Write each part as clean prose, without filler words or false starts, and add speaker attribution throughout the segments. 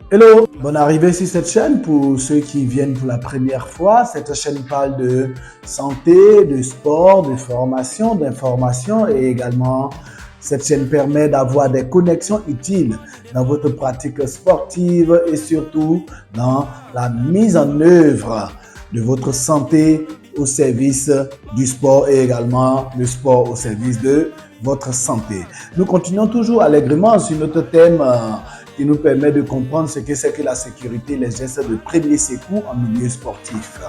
Speaker 1: Hello, bonne arrivée sur cette chaîne pour ceux qui viennent pour la première fois. Cette chaîne parle de santé, de sport, de formation, d'information et également cette chaîne permet d'avoir des connexions utiles dans votre pratique sportive et surtout dans la mise en œuvre de votre santé au service du sport et également le sport au service de votre santé. Nous continuons toujours allègrement sur notre thème qui nous permet de comprendre ce que c'est que la sécurité et les gestes de premier secours en milieu sportif.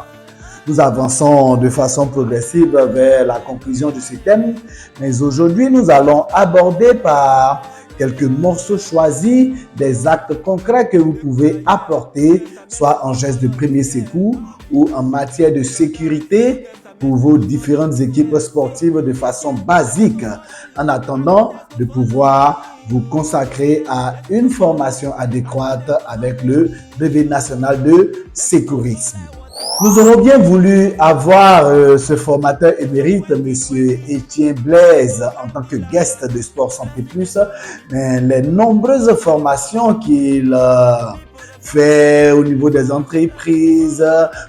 Speaker 1: Nous avançons de façon progressive vers la conclusion de ce thème, mais aujourd'hui nous allons aborder par quelques morceaux choisis des actes concrets que vous pouvez apporter, soit en gestes de premier secours ou en matière de sécurité pour vos différentes équipes sportives de façon basique, en attendant de pouvoir vous consacrer à une formation adéquate avec le brevet national de sécurisme. Nous aurions bien voulu avoir ce formateur émérite, M. Étienne Blaise, en tant que guest de Sport Santé Plus, mais les nombreuses formations qu'il fait au niveau des entreprises,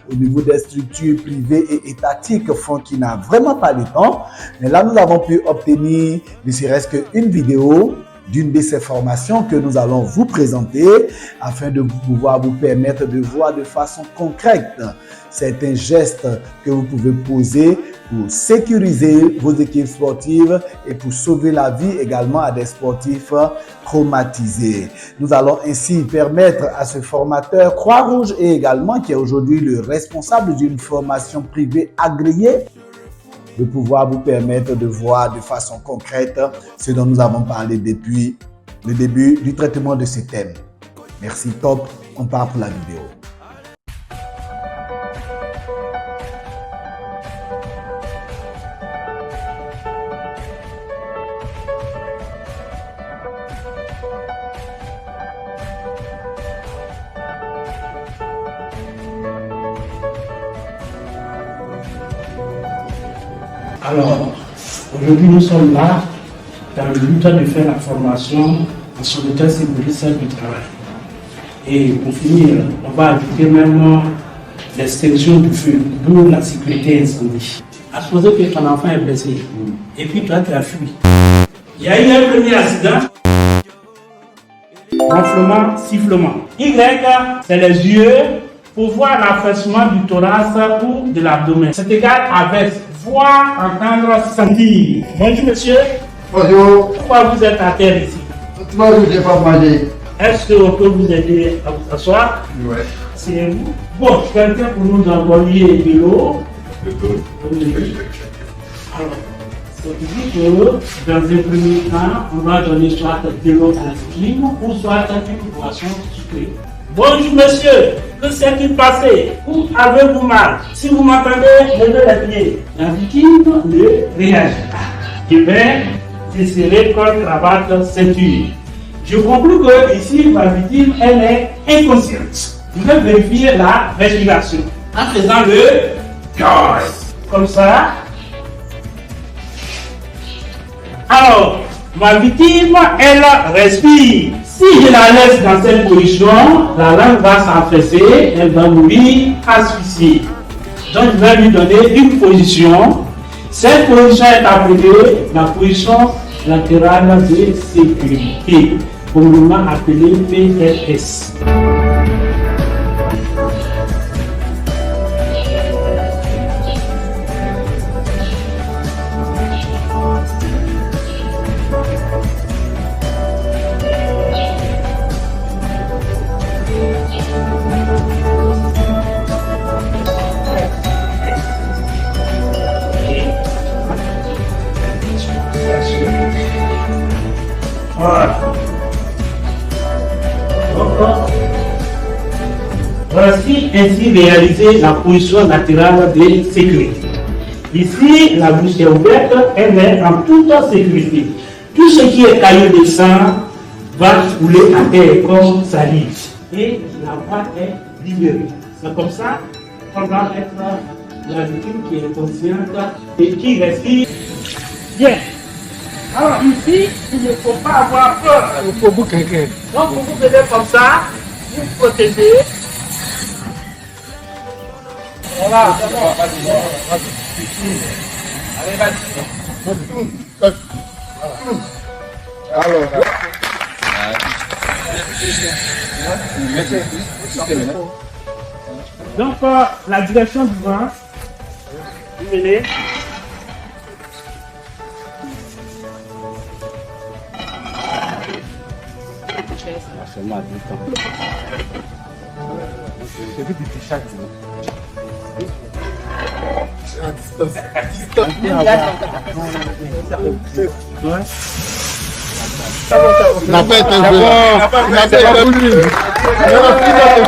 Speaker 1: au niveau des structures privées et étatiques font qu'il n'a vraiment pas le temps. Mais là, nous avons pu obtenir ne serait-ce qu'une vidéo d'une de ces formations que nous allons vous présenter afin de pouvoir vous permettre de voir de façon concrète certains gestes que vous pouvez poser pour sécuriser vos équipes sportives et pour sauver la vie également à des sportifs traumatisés. Nous allons ainsi permettre à ce formateur Croix-Rouge et également qui est aujourd'hui le responsable d'une formation privée agréée de pouvoir vous permettre de voir de façon concrète ce dont nous avons parlé depuis le début du traitement de ce thème. Merci, top. On part pour la vidéo.
Speaker 2: Alors, aujourd'hui nous sommes là dans le but de faire la formation en sauvetage sécuritaire du travail. Et pour finir, on va ajouter même l'extinction du feu, d'où la sécurité incendie. À supposer que ton enfant est blessé, et puis toi tu as fui. Il y a eu un premier accident, gonflement, sifflement. Y, c'est les yeux pour voir l'affaissement du thorax ou de l'abdomen. C'est égal avec voir, entendre, sentir. Bonjour monsieur.
Speaker 3: Bonjour.
Speaker 2: Pourquoi vous êtes à terre ici?
Speaker 3: Moi, je n'ai pas mangé.
Speaker 2: Est-ce qu'on peut vous aider à vous asseoir?
Speaker 3: Oui.
Speaker 2: C'est vous. Bon, quelqu'un pour nous envoyer de l'eau. Alors, ça dit que dans un premier temps, on va donner soit de l'eau à l'intime ou soit une boisson sucrée. Bonjour monsieur, que s'est-il passé? Où avez-vous mal? Si vous m'entendez, levez les pieds. La victime ne réagit pas. Je vais desserrer col, cravate, ceinture. Je conclus que ici, ma victime, elle est inconsciente. Je vais vérifier la respiration en faisant le gaz. Comme ça. Alors, ma victime, elle respire. Si je la laisse dans cette position, la langue va s'affaisser, elle va mourir asphyxiée. Donc je vais lui donner une position. Cette position est appelée la position latérale de sécurité, communément appelée PLS. Voici ainsi réaliser la position latérale de sécurité. Ici, la bouche est ouverte, elle est en toute sécurité. Tout ce qui est caillou de sang va couler à terre comme salive. Et la voie est libérée. C'est comme ça qu'on va être la victime qui est consciente et qui respire bien. Alors ici, il ne faut pas avoir peur.
Speaker 3: Il faut vous quelqu'un.
Speaker 2: Donc vous vous faites comme ça, vous protéger. Voilà, c'est bon. Allez, vas-y.
Speaker 3: Alors,
Speaker 2: Donc, la direction du vent, vous venez.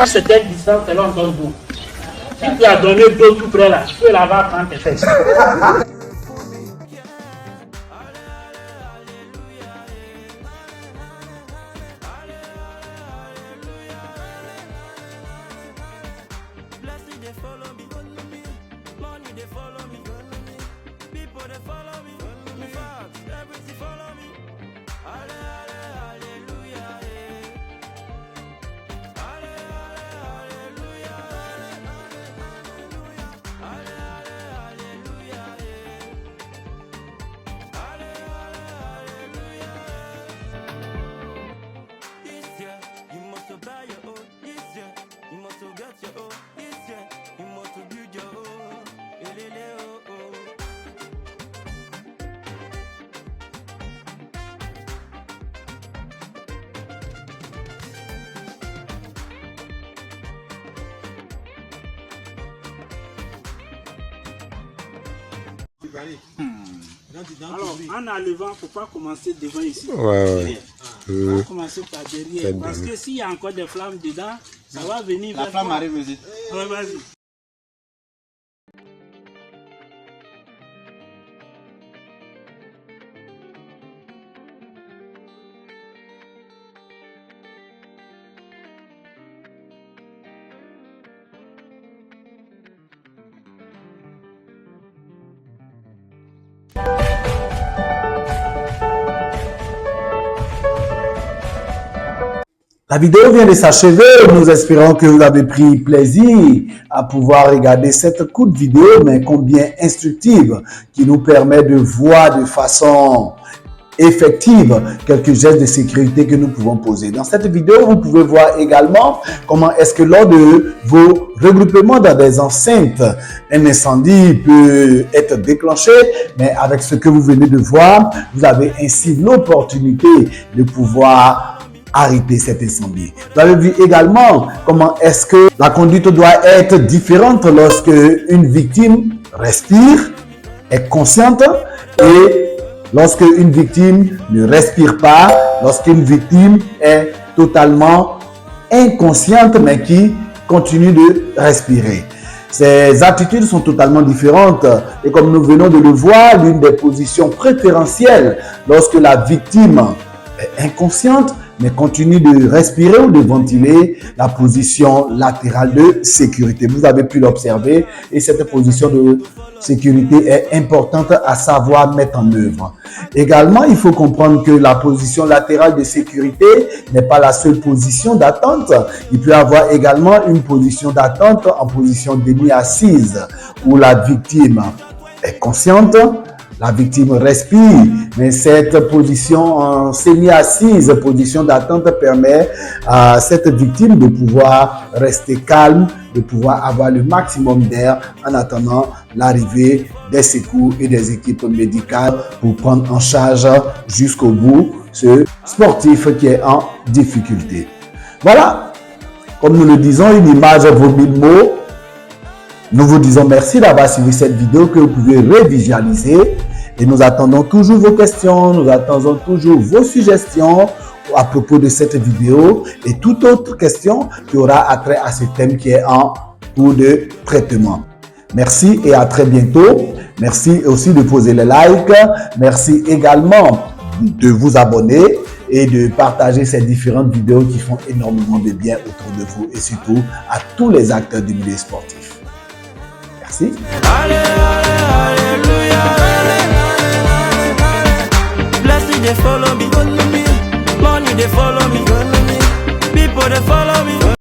Speaker 2: C'était distance, c'est là encore vous. Si tu as donné deux tout près là, tu peux là-bas prendre tes fesses. Alors, en enlevant, il ne faut pas commencer devant ici.
Speaker 4: Ouais.
Speaker 2: On va commencer par derrière. Parce que s'il y a encore des flammes dedans, ça va venir.
Speaker 5: La flamme arrive aussi.
Speaker 2: Ouais, vas-y.
Speaker 1: La vidéo vient de s'achever. Nous espérons que vous avez pris plaisir à pouvoir regarder cette courte vidéo, mais combien instructive, qui nous permet de voir de façon effective quelques gestes de sécurité que nous pouvons poser. Dans cette vidéo, vous pouvez voir également comment est-ce que lors de vos regroupements dans des enceintes, un incendie peut être déclenché, mais avec ce que vous venez de voir, vous avez ainsi l'opportunité de pouvoir arrêter cet incendie. Vous avez vu également comment est-ce que la conduite doit être différente lorsque une victime respire, est consciente, et lorsque une victime ne respire pas, lorsqu'une victime est totalement inconsciente mais qui continue de respirer. Ces attitudes sont totalement différentes et comme nous venons de le voir, l'une des positions préférentielles lorsque la victime est inconsciente mais continue de respirer ou de ventiler, la position latérale de sécurité. Vous avez pu l'observer et cette position de sécurité est importante à savoir mettre en œuvre. Également, il faut comprendre que la position latérale de sécurité n'est pas la seule position d'attente. Il peut y avoir également une position d'attente en position demi-assise où la victime est consciente. La victime respire, mais cette position en semi-assise, position d'attente, permet à cette victime de pouvoir rester calme, de pouvoir avoir le maximum d'air en attendant l'arrivée des secours et des équipes médicales pour prendre en charge jusqu'au bout ce sportif qui est en difficulté. Voilà, comme nous le disons, une image vaut 1000 mots. Nous vous disons merci d'avoir suivi cette vidéo que vous pouvez révisualiser. Et nous attendons toujours vos questions, nous attendons toujours vos suggestions à propos de cette vidéo et toute autre question qui aura attrait à ce thème qui est en cours de traitement. Merci et à très bientôt. Merci aussi de poser les likes. Merci également de vous abonner et de partager ces différentes vidéos qui font énormément de bien autour de vous et surtout à tous les acteurs du milieu sportif. Merci.
Speaker 6: Blessings they follow me, money they follow me, people they follow me.